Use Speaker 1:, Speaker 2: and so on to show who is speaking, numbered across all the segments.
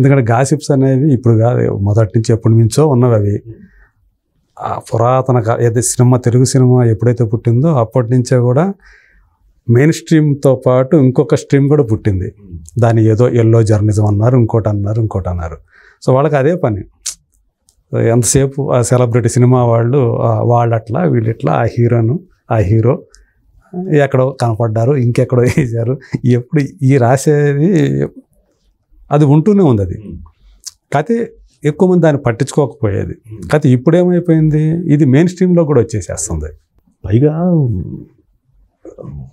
Speaker 1: ఎందుకంటే గాసిప్స్ అనేవి ఇప్పుడు కాదు, మొదటి నుంచి ఎప్పటి నుంచో ఉన్నవి అవి. ఆ పురాతన ఏదైతే సినిమా, తెలుగు సినిమా ఎప్పుడైతే పుట్టిందో అప్పటి నుంచే కూడా మెయిన్ స్ట్రీమ్తో పాటు ఇంకొక స్ట్రీమ్ కూడా పుట్టింది. దాన్ని ఏదో ఎల్లో జర్నలిజం అన్నారు, ఇంకోటి అన్నారు. సో వాళ్ళకి అదే పని. ఎంతసేపు ఆ సెలబ్రిటీ సినిమా వాళ్ళు అట్లా వీళ్ళు ఇట్లా, ఆ హీరో ఎక్కడో కనపడ్డారు, ఇంకెక్కడో వేసారు. ఎప్పుడు ఈ రాసేది అది ఉంటూనే ఉంది. అది కాకపోతే ఎక్కువ మంది దాన్ని పట్టించుకోకపోయేది. కాకపోతే ఇప్పుడు ఏమైపోయింది, ఇది మెయిన్ స్ట్రీమ్లో కూడా వచ్చేసేస్తుంది.
Speaker 2: పైగా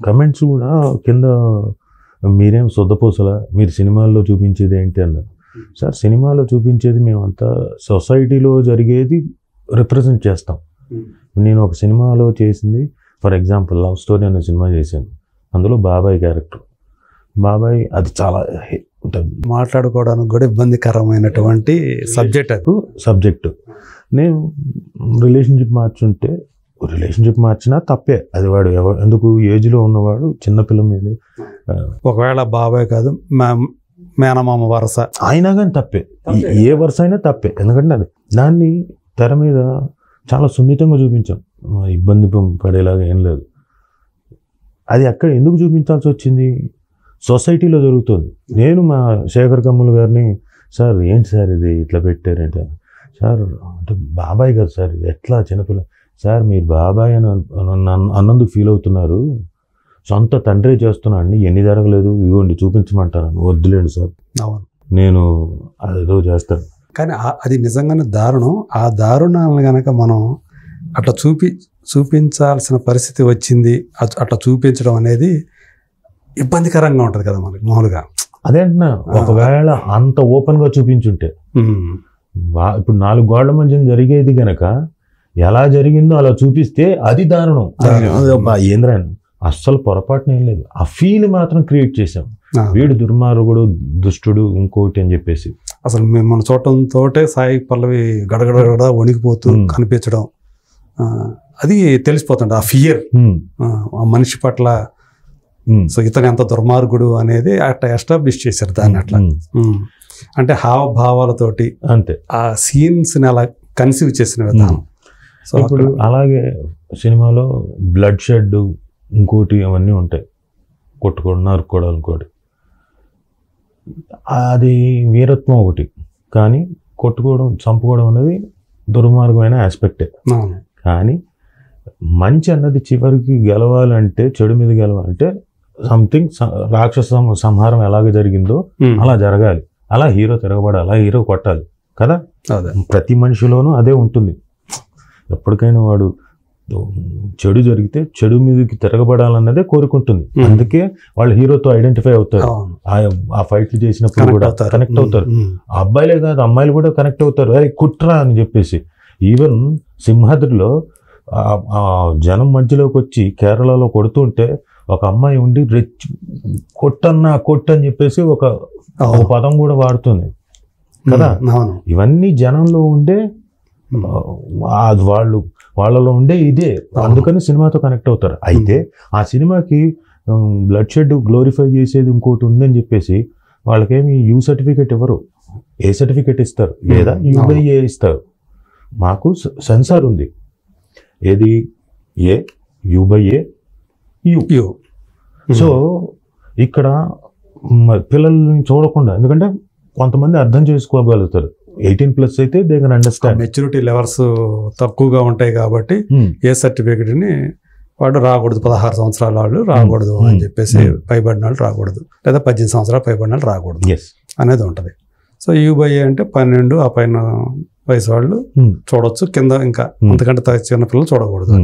Speaker 2: కమెంట్స్ కూడా కింద మీరేం సొద్దపూసలా, మీరు సినిమాల్లో చూపించేది ఏంటి అన్నారు. సార్ సినిమాలో చూపించేది మేమంతా సొసైటీలో జరిగేది రిప్రజెంట్ చేస్తాం. నేను ఒక సినిమాలో చేసింది, ఫర్ ఎగ్జాంపుల్ లవ్ స్టోరీ అనే సినిమా చేశాను. అందులో బాబాయ్ క్యారెక్టర్. బాబాయ్ అది చాలా
Speaker 1: మాట్లాడుకోవడానికి కూడా ఇబ్బందికరమైనటువంటి
Speaker 2: సబ్జెక్టు. నేను రిలేషన్షిప్ మార్చినా తప్పే. అది వాడు ఎందుకు ఏజ్లో ఉన్నవాడు చిన్నపిల్ల మీద,
Speaker 1: ఒకవేళ బాబాయ్ కాదు మేనమామ వరస
Speaker 2: అయినా కానీ తప్పే, ఏ వరుస అయినా తప్పే. ఎందుకంటే అది దాన్ని తెర మీద చాలా సున్నితంగా చూపించాం, ఇబ్బంది పడేలాగా ఏం లేదు. అది అక్కడ ఎందుకు చూపించాల్సి వచ్చింది, సొసైటీలో జరుగుతుంది. నేను మా శేఖర్ కమ్ముల గారిని, సార్ ఏంటి సార్ ఇది ఇట్లా పెట్టారంటే, సార్ అంటే బాబాయ్ కదా సార్, ఎట్లా చిన్నపిల్ల, సార్ మీరు బాబాయ్ అని అన్నందుకు ఫీల్ అవుతున్నారు, సొంత తండ్రి చేస్తున్నా అండి, ఎన్ని జరగలేదు, ఇవ్వండి చూపించమంటాను. వద్దులేండి సార్, నేను అదేదో చేస్తాను.
Speaker 1: కానీ అది నిజంగానే దారుణం. ఆ దారుణాలను కనుక మనం అట్లా చూపించాల్సిన పరిస్థితి వచ్చింది, అట్లా చూపించడం అనేది ఇబ్బందికరంగా ఉంటుంది కదా మనకి మామూలుగా.
Speaker 2: అదే అంటున్నా, ఒకవేళ అంత ఓపెన్గా చూపించుంటే, ఇప్పుడు 4 గోడల మధ్య జరిగేది గనక ఎలా జరిగిందో అలా చూపిస్తే అది దారుణం. ఏంద్రా అస్సలు పొరపాటున ఏం లేదు, ఆ ఫీల్ మాత్రం క్రియేట్ చేసాం. వీడు దుర్మార్గుడు, దుష్టుడు, ఇంకోటి అని చెప్పేసి.
Speaker 1: అసలు మనం చూడటంతో సాయి పల్లవి గడగడ వణికిపోతూ కనిపించడం, అది తెలిసిపోతుంది. ఆ ఫియర్ ఆ మనిషి పట్ల, సో ఇతను ఎంత దుర్మార్గుడు అనేది అట్లా ఎస్టాబ్లిష్ చేశారు దాన్ని. అట్లా అంటే హావభావాలతోటి
Speaker 2: అంతే ఆ
Speaker 1: సీన్స్ని అలా కన్సీవ్ చేసిన విధానం.
Speaker 2: సో ఇప్పుడు అలాగే సినిమాలో బ్లడ్ షెడ్, ఇంకోటి అవన్నీ ఉంటాయి, కొట్టుకోవడం, నరుక్కోవడం, ఇంకోటి. అది వీరత్వం ఒకటి, కానీ కొట్టుకోవడం, చంపుకోవడం అనేది దుర్మార్గమైన ఆస్పెక్టే. కానీ మంచి అన్నది చివరికి గెలవాలంటే, చెడు మీద గెలవాలంటే సంథింగ్ రాక్షస సంహారం ఎలాగ జరిగిందో అలా జరగాలి, అలా హీరో తిరగబడాలి, అలా హీరో కొట్టాలి కదా. ప్రతి మనిషిలోనూ అదే ఉంటుంది. ఎప్పటికైనా వాడు చెడు జరిగితే చెడు మీదకి తిరగబడాలన్నదే కోరుకుంటుంది. అందుకే వాళ్ళు హీరోతో ఐడెంటిఫై అవుతారు. ఆ ఫైట్లు చేసినప్పుడు కూడా కనెక్ట్ అవుతారు. అబ్బాయిలే కాదు, అమ్మాయిలు కూడా కనెక్ట్ అవుతారు, అరే కుట్రా అని చెప్పేసి. ఈవెన్ సింహాద్రిలో ఆ జనం మధ్యలోకి వచ్చి కేరళలో కొడుతుంటే ఒక అమ్మాయి ఉండి కొట్టని చెప్పేసి ఒక పదం కూడా వాడుతుంది కదా. ఇవన్నీ జనంలో ఉండే, వాళ్ళలో ఉండే ఇదే. అందుకని సినిమాతో కనెక్ట్ అవుతారు. అయితే ఆ సినిమాకి బ్లడ్ షెడ్ గ్లోరిఫై చేసేది ఇంకోటి ఉందని చెప్పేసి వాళ్ళకేమి యూ సర్టిఫికేట్ ఇవ్వరు, ఏ సర్టిఫికేట్ ఇస్తారు, లేదా యూబైఏ ఇస్తారు. మాకు సెన్సార్ ఉంది, ఏది ఏ యూబైఏ యూ. సో ఇక్కడ పిల్లల్ని చూడకుండా, ఎందుకంటే కొంతమంది అర్థం చేసుకోగలుగుతారు, 18+ అయితే they can understand.
Speaker 1: Maturity levels తక్కువగా ఉంటాయి కాబట్టి ఏ సర్టిఫికేట్ని వాడు రాకూడదు, 16 సంవత్సరాల వాళ్ళు రాకూడదు అని చెప్పేసి, పైబడిన వాళ్ళు రాకూడదు, లేదా 18 సంవత్సరాలు పైబడిన వాళ్ళు రాకూడదు అనేది ఉంటుంది. సో యూబైఏ అంటే 12 ఆ పైన వయసు వాళ్ళు చూడొచ్చు, కింద ఇంకా అంతకంటే చిన్న పిల్లలు చూడకూడదు.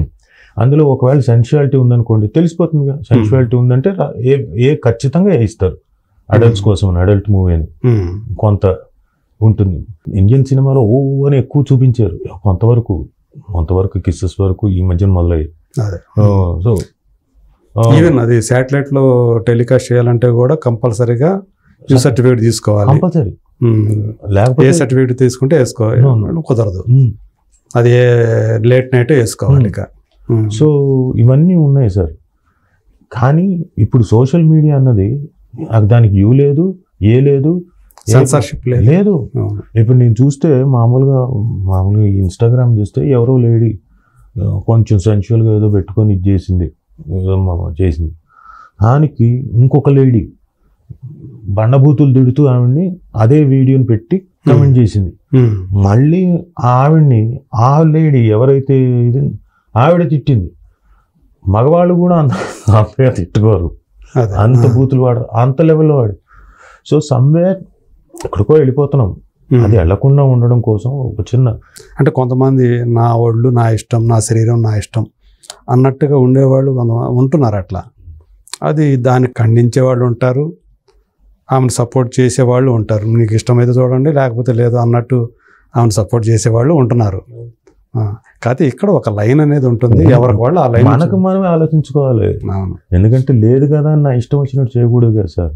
Speaker 2: అందులో ఒకవేళ సెన్షువాలిటీ ఉందనుకోండి, తెలిసిపోతుంది కదా. సెన్షువాలిటీ ఉందంటే ఖచ్చితంగా వేయిస్తారు అడల్ట్స్ కోసం, అడల్ట్ మూవీ అని కొంత ఉంటుంది. ఇండియన్ సినిమాలో అని ఎక్కువ చూపించారు, కొంతవరకు కిస్సెస్ వరకు ఈ మధ్యన మొదలయ్యాయి. సో
Speaker 1: ఈవెన్ అది శాటిలైట్ లో టెలికాస్ట్ చేయాలంటే కూడా కంపల్సరీగా యూ సర్టిఫికేట్ తీసుకోవాలి,
Speaker 2: కంపల్సరీ.
Speaker 1: లేకపోతే ఏ సర్టిఫికేట్ తీసుకుంటే వేసుకోవాలి, కుదరదు. అది లేట్ నైట్ వేసుకోవాలి.
Speaker 2: సో ఇవన్నీ ఉన్నాయి సార్. కానీ ఇప్పుడు సోషల్ మీడియా అన్నది దానికి యూ లేదు, ఏ లేదు,
Speaker 1: సెన్సార్షిప్
Speaker 2: లేదు. ఇప్పుడు నేను చూస్తే మామూలుగా ఇన్స్టాగ్రామ్ చూస్తే ఎవరో లేడీ కొంచెం సెన్షువల్గా ఏదో పెట్టుకొని ఇది చేసింది, దానికి ఇంకొక లేడీ బండబూతులు తిడుతూ ఆవిడ్ని అదే వీడియోని పెట్టి కమెంట్ చేసింది. మళ్ళీ ఆవిడ్ని ఆ లేడీ ఎవరైతే ఇది ఆవిడ తిట్టింది. మగవాళ్ళు కూడా అంతగా తిట్టుకోరు, అంత బూతులు వాడరు, అంత లెవెల్లో వాడు. సో సమ్వేర్ ఎక్కడికో వెళ్ళిపోతున్నాం. అది వెళ్లకుండా ఉండడం కోసం ఒక చిన్న,
Speaker 1: అంటే కొంతమంది నా ఒళ్ళు నా ఇష్టం, నా శరీరం నా ఇష్టం అన్నట్టుగా ఉండేవాళ్ళు ఉంటున్నారు. అట్లా అది దాన్ని ఖండించే వాళ్ళు ఉంటారు, ఆమెను సపోర్ట్ చేసేవాళ్ళు ఉంటారు. మీకు ఇష్టమైతే చూడండి లేకపోతే లేదు అన్నట్టు ఆమెను సపోర్ట్ చేసేవాళ్ళు ఉంటున్నారు. కాకపోతే ఇక్కడ ఒక లైన్ అనేది ఉంటుంది, ఎవరికి వాళ్ళు ఆ లైన్
Speaker 2: మనకు మనమే ఆలోచించుకోవాలి. ఎందుకంటే లేదు కదా నా ఇష్టం వచ్చినట్టు చేయకూడదు కదా సార్.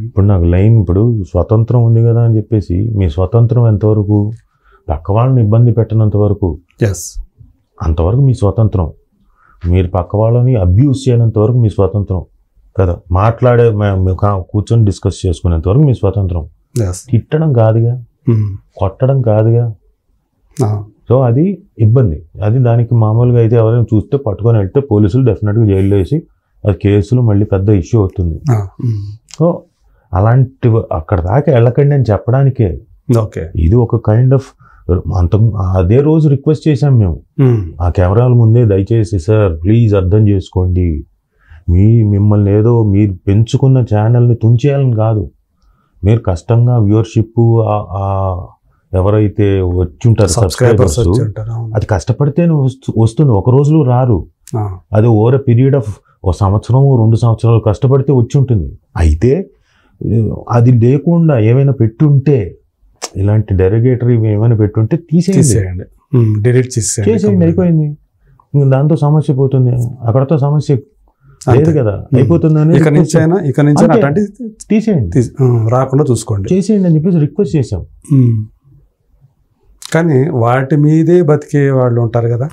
Speaker 2: ఇప్పుడు నాకు లైన్, ఇప్పుడు స్వతంత్రం ఉంది కదా అని చెప్పేసి మీ స్వతంత్రం ఎంతవరకు, పక్క వాళ్ళని ఇబ్బంది పెట్టినంత వరకు అంతవరకు మీ స్వతంత్రం. మీరు పక్క వాళ్ళని అబ్యూస్ చేయనంత వరకు మీ స్వతంత్రం కదా. మాట్లాడే కూర్చొని డిస్కస్ చేసుకునేంత వరకు మీ స్వతంత్రం. తిట్టడం కాదుగా, కొట్టడం కాదుగా. సో అది ఇబ్బంది. అది దానికి మామూలుగా అయితే ఎవరైనా చూస్తే పట్టుకొని వెళ్తే పోలీసులు డెఫినెట్గా జైల్లో వేసి అది కేసులు మళ్ళీ పెద్ద ఇష్యూ అవుతుంది. సో అలాంటి అక్కడ దాకా వెళ్ళకండి అని చెప్పడానికే ఇది ఒక కైండ్ ఆఫ్ అదే రోజు రిక్వెస్ట్ చేశాం మేము ఆ కెమెరాల ముందే, దయచేసి సార్ ప్లీజ్ అర్థం చేసుకోండి, మిమ్మల్ని ఏదో మీరు పెంచుకున్న ఛానల్ని తుంచేయాలని కాదు, మీరు కష్టంగా వ్యూవర్షిప్ ఎవరైతే వచ్చుంటారు సబ్స్క్రైబర్స్ అది కష్టపడితేనే వస్తుంది, ఒక రోజులో రారు. అది ఓవర్ ఎ పీరియడ్ ఆఫ్ 1 సంవత్సరం 2 సంవత్సరాలు కష్టపడితే వచ్చి ఉంటుంది. అయితే అది లేకుండా ఏమైనా పెట్టుంటే, ఇలాంటి డెరిగేటరీ ఏమైనా పెట్టుంటే తీసేయండి,
Speaker 1: డిలీట్
Speaker 2: చేసేయండి, అయిపోయింది. దాంతో సమస్య పోతుంది, అక్కడతో సమస్య లేదు కదా, అయిపోతుందని
Speaker 1: ఇక నుంచి
Speaker 2: తీసేయండి,
Speaker 1: రాకుండా చూసుకోండి,
Speaker 2: చేసేయండి అని చెప్పేసి రిక్వెస్ట్ చేసాం.
Speaker 1: కానీ వాటి మీదే బతికే వాళ్ళు ఉంటారు కదా,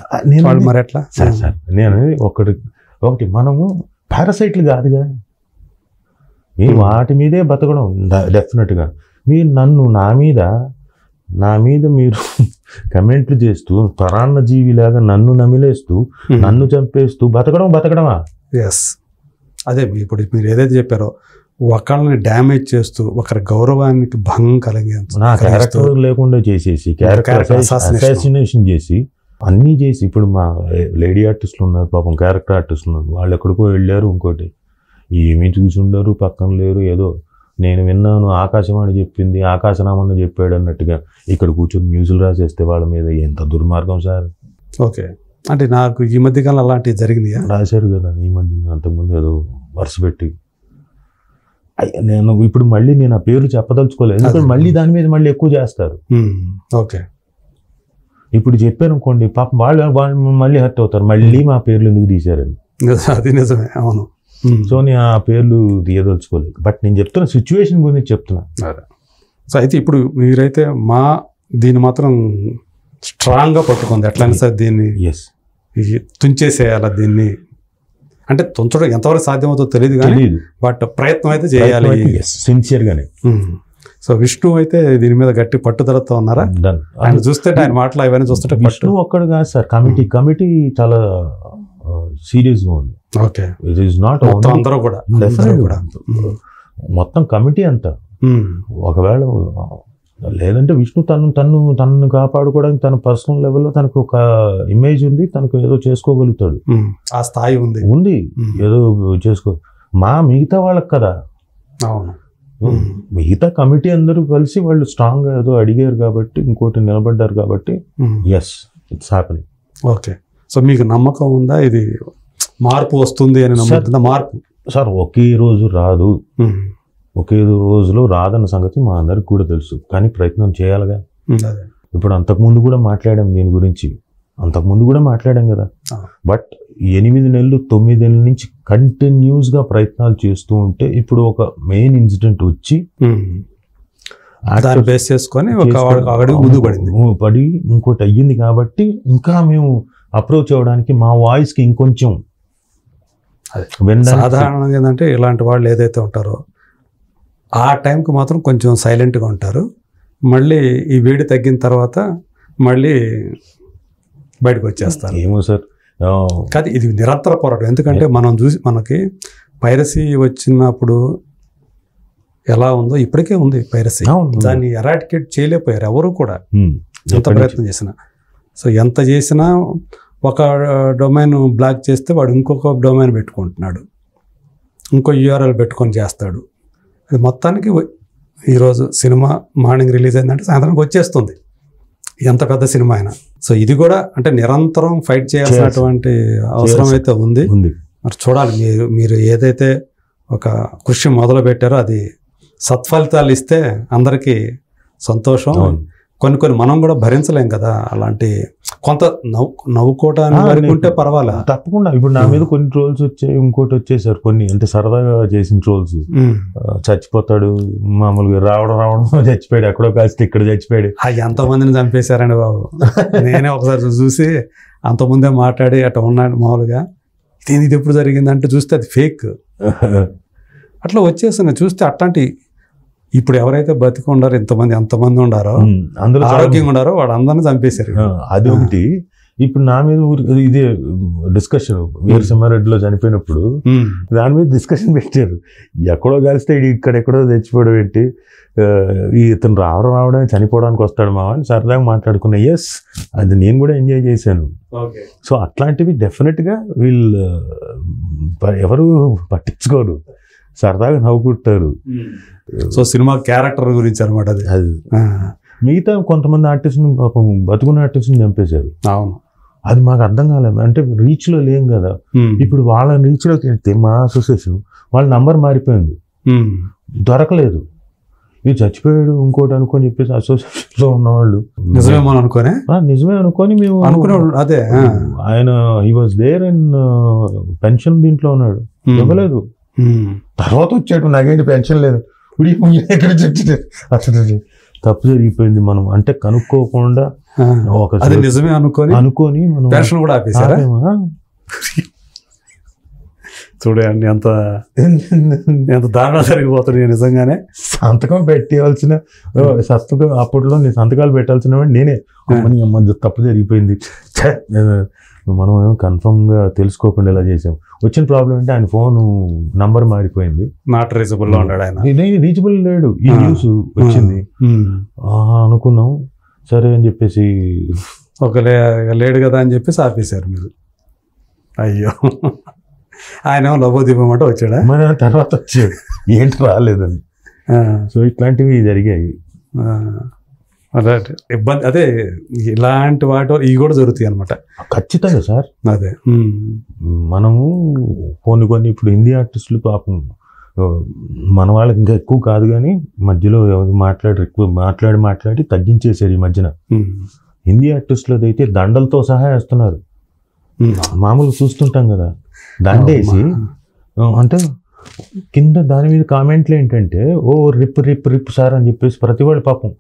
Speaker 1: మరి ఎట్లా
Speaker 2: సార్ నేను ఒకటి మనము పారాసైట్లు కాదుగా, మీరు వాటి మీదే బతకడం డెఫినెట్గా. మీరు నా మీద మీరు కమెంట్లు చేస్తూ పరాన్న జీవిలాగా నన్ను నమిలేస్తూ నన్ను చంపేస్తూ బతకడమా?
Speaker 1: అదే ఇప్పుడు మీరు ఏదైతే చెప్పారో, ఒకళ్ళని డ్యామేజ్ చేస్తూ ఒకరి గౌరవానికి భంగం కలిగించు,
Speaker 2: నా క్యారెక్టర్ లేకుండా చేసేసి క్యారెక్టర్ అసాసినేషన్ చేసి అన్నీ చేసి, ఇప్పుడు మా లేడీ ఆర్టిస్టులు ఉన్నారు పాపం, క్యారెక్టర్ ఆర్టిస్టులు ఉన్నారు, వాళ్ళు ఎక్కడికో వెళ్ళారు, ఇంకోటి ఏమీ చూసి ఉండరు, పక్కన లేరు, ఏదో నేను విన్నాను ఆకాశవాణి చెప్పింది, ఆకాశనామన్న చెప్పాడు అన్నట్టుగా ఇక్కడ కూర్చొని న్యూస్లు రాసేస్తే వాళ్ళ మీద ఎంత దుర్మార్గం సార్.
Speaker 1: ఓకే, అంటే నాకు ఈ మధ్యకాలం అలాంటివి జరిగింది
Speaker 2: రాశారు కదా ఈ మధ్య, అంతకుముందు ఏదో వరుస పెట్టి. నేను ఇప్పుడు మళ్ళీ నేను ఆ పేర్లు చెప్పదలుచుకోలేదు, ఎందుకంటే మళ్ళీ దాని మీద మళ్ళీ ఎక్కువ చేస్తారు.
Speaker 1: ఓకే,
Speaker 2: ఇప్పుడు చెప్పాను అనుకోండి పాపం వాళ్ళు మళ్ళీ హర్ట్ అవుతారు, మళ్ళీ మా పేర్లు ఎందుకు తీశారని.
Speaker 1: అది నిజమే, అవును.
Speaker 2: సో నేను ఆ పేర్లు తీయదలుచుకోలేదు, బట్ నేను చెప్తున్న సిచ్యువేషన్ గురించి చెప్తున్నా.
Speaker 1: సో అయితే ఇప్పుడు మీరైతే దీన్ని మాత్రం స్ట్రాంగ్గా పట్టుకుంది, ఎట్లయినా సరే దీన్ని తుంచేసేయాలి. దీన్ని అంటే తుంచడం ఎంతవరకు సాధ్యమవుతుందో తెలియదు కానీ బట్ ప్రయత్నం అయితే చేయాలి
Speaker 2: సిన్సియర్గానే.
Speaker 1: సో విష్ణు అయితే దీని మీద గట్టి పట్టుదలతో ఉన్నారా? ఆయన చూస్తే ఆయన మాటలు అవన్నీ చూస్తుంటే
Speaker 2: విష్ణు ఒక్కడు కాదు సార్, కమిటీ చాలా సీరియస్గా ఉంది.
Speaker 1: ఓకే,
Speaker 2: ఇట్ ఈస్ నాట్
Speaker 1: అందరూ కూడా
Speaker 2: మొత్తం కమిటీ అంతా. ఒకవేళ లేదంటే విష్ణు తనను కాపాడుకోవడానికి తన పర్సనల్ లెవెల్లో తనకు ఒక ఇమేజ్ ఉంది, తనకు ఏదో చేసుకోగలుగుతాడు,
Speaker 1: ఆ స్థాయి
Speaker 2: ఉంది ఏదో చేసుకో. మిగతా వాళ్ళకి కదా, మిగతా కమిటీ అందరూ కలిసి వాళ్ళు స్ట్రాంగ్ గా ఏదో అడిగారు కాబట్టి, ఇంకోటి నిలబడ్డారు కాబట్టి ఇట్స్ హ్యాపెనింగ్.
Speaker 1: ఓకే, సో మీకు నమ్మకం ఉందా ఇది మార్పు వస్తుంది అని నమ్ముతుందా? మార్పు
Speaker 2: సార్ ఒకే రోజు రాదు, ఒకే రోజులో రాదన్న సంగతి మా అందరికి కూడా తెలుసు, కానీ ప్రయత్నం చేయాలిగా. ఇప్పుడు అంతకుముందు కూడా మాట్లాడాం దీని గురించి, మాట్లాడాం కదా. బట్ 8 నెలలు 9 నెలల నుంచి కంటిన్యూస్గా ప్రయత్నాలు చేస్తూ ఉంటే ఇప్పుడు ఒక మెయిన్ ఇన్సిడెంట్ వచ్చి
Speaker 1: బేస్ చేసుకొని ముందు
Speaker 2: పడి ఇంకోటి అయ్యింది కాబట్టి ఇంకా మేము అప్రోచ్ అవ్వడానికి మా వాయిస్కి ఇంకొంచెం
Speaker 1: సాధారణంగా ఏంటంటే ఇలాంటి వాళ్ళు ఏదైతే ఉంటారో ఆ టైంకి మాత్రం కొంచెం సైలెంట్గా ఉంటారు. మళ్ళీ ఈ వేడి తగ్గిన తర్వాత మళ్ళీ బయటకు వచ్చేస్తారు.
Speaker 2: ఏమో సార్,
Speaker 1: కాదు ఇది నిరంతర పోరాటం. ఎందుకంటే మనం చూసి మనకి పైరసీ వచ్చినప్పుడు ఎలా ఉందో ఇప్పటికే ఉంది పైరసీ. దాన్ని ఎరాడికేట్ చేయలేకపోయారు ఎవరు కూడా, ఎంత ప్రయత్నం చేసినా. సో ఎంత చేసినా ఒక డొమైన్ బ్లాక్ చేస్తే వాడు ఇంకొక డొమైన్ పెట్టుకుంటున్నాడు, ఇంకో యూఆర్ఎల్ పెట్టుకొని చేస్తాడు. అది మొత్తానికి ఈరోజు సినిమా మార్నింగ్ రిలీజ్ అయిందంటే సాయంత్రానికి వచ్చేస్తుంది, ఎంత పెద్ద సినిమా అయినా. సో ఇది కూడా అంటే నిరంతరం ఫైట్ చేయాల్సినటువంటి అవసరం అయితే ఉంది. మరి చూడాలి, మీరు ఏదైతే ఒక కృషి మొదలు పెట్టారో అది సత్ఫలితాలు ఇస్తే అందరికీ సంతోషం. కొన్ని మనం కూడా భరించలేం కదా అలాంటి, కొంత నవ్వుకోవటానికి అనుకుంటే పర్వాలేదు.
Speaker 2: తప్పకుండా ఇప్పుడు నా మీద కొన్ని ట్రోల్స్ వచ్చాయి, ఇంకోటి వచ్చేసారు కొన్ని, అంటే సరదాగా చేసిన ట్రోల్స్. చచ్చిపోతాడు మామూలుగా, రావడం చచ్చిపోయాడు, ఎక్కడో కాస్త ఇక్కడ చచ్చిపోయాడు.
Speaker 1: ఎంతమందిని చంపేశారండి బాబు. నేనే ఒకసారి చూసి అంతకుముందే మాట్లాడి అట్లా ఉన్నాడు మామూలుగా, ఇది ఎప్పుడు జరిగిందంటే చూస్తే అది ఫేక్ అట్లా వచ్చేస్తున్నాయి. చూస్తే అట్లాంటి ఇప్పుడు ఎవరైతే బతికి ఉండారో ఎంతమంది ఉండారో, అందులో ఆరోగ్యంగా ఉండారో వాడు అందరిని చంపేశారు.
Speaker 2: అది ఒకటి. ఇప్పుడు నా మీద ఇదే డిస్కషన్, వీరసింహారెడ్డిలో చనిపోయినప్పుడు దాని మీద డిస్కషన్ పెట్టారు. ఎక్కడో కలిస్తే ఇక్కడెక్కడో తెచ్చిపోవడం ఏంటి, ఇతను రావడం చనిపోవడానికి వస్తాడు మావా అని సరదాగా మాట్లాడుకున్నా. ఎస్, అది నేను కూడా ఎంజాయ్ చేశాను. సో అట్లాంటివి డెఫినెట్గా వీళ్ళు ఎవరు పట్టించుకోరు, సరదాగా నవ్వుకుంటారు.
Speaker 1: సో సినిమా క్యారెక్టర్ గురించి అనమాట అది.
Speaker 2: మిగతా కొంతమంది ఆర్టిస్ట్ని పాపం బతుకున్న ఆర్టిస్ట్ని చంపేశారు.
Speaker 1: అవును,
Speaker 2: అది మాకు అర్థం కాలేదు. అంటే రీచ్లో లేం కదా. ఇప్పుడు వాళ్ళ రీచ్లోకి వెళ్తే మా అసోసియేషన్ వాళ్ళ నంబర్ మారిపోయింది, దొరకలేదు. ఇది చచ్చిపోయాడు ఇంకోటి అనుకొని చెప్పేసి అసోసియేషన్లో ఉన్నవాళ్ళు నిజమే అనుకొని మేము
Speaker 1: అనుకున్నాడు. అదే
Speaker 2: ఆయన he was there in pension దీంట్లో ఉన్నాడు, ఇవ్వలేదు. తర్వాత వచ్చాడు, నాకేంటి పెన్షన్ లేదు, అసలు తప్పు జరిగిపోయింది. మనం అంటే కనుక్కోకుండా
Speaker 1: నిజమే అనుకొని మనం పెన్షన్ కూడా ఆపేసారా? చూడండి ఎంత దారుణం జరిగిపోతుంది. నిజంగానే
Speaker 2: సంతకం పెట్టవలసిన సంతకం అప్పట్లో నేను సంతకాలు పెట్టాల్సిన నేనే, తప్పు జరిగిపోయింది. మనం ఏమో కన్ఫర్మ్గా తెలుసుకోకుండా ఇలా చేసాం. వచ్చిన ప్రాబ్లం అంటే ఆయన ఫోన్ నంబర్ మారిపోయింది,
Speaker 1: నాట్ రీచబుల్ లో ఉన్నాడు ఆయన,
Speaker 2: రీచబుల్ లేడు. ఈ న్యూస్ వచ్చింది అనుకున్నాం, సరే అని చెప్పేసి
Speaker 1: ఒక లేడు కదా అని చెప్పేసి ఆపేశారు మీరు. అయ్యో, ఆయన లవోదీపమంటే వచ్చాడా?
Speaker 2: మన తర్వాత వచ్చాడు, ఏంటి రాలేదని. సో ఇట్లాంటివి జరిగాయి.
Speaker 1: ఇబ్బంది అదే, ఇలాంటి వాటి ఇవి కూడా జరుగుతాయి అనమాట.
Speaker 2: ఖచ్చితంగా సార్.
Speaker 1: అదే
Speaker 2: మనము కొన్ని ఇప్పుడు హిందీ ఆర్టిస్టులు పాపం మన వాళ్ళకి ఇంకా ఎక్కువ కాదు కానీ మధ్యలో మాట్లాడి తగ్గించేశారు ఈ మధ్యన. హిందీ ఆర్టిస్టులు అయితే దండలతో సహా వేస్తున్నారు. మామూలుగా చూస్తుంటాం కదా, దండేసి అంటే కింద దాని మీద కామెంట్లు ఏంటంటే ఓ రిప్ సార్ అని చెప్పేసి ప్రతి వాళ్ళు పాపం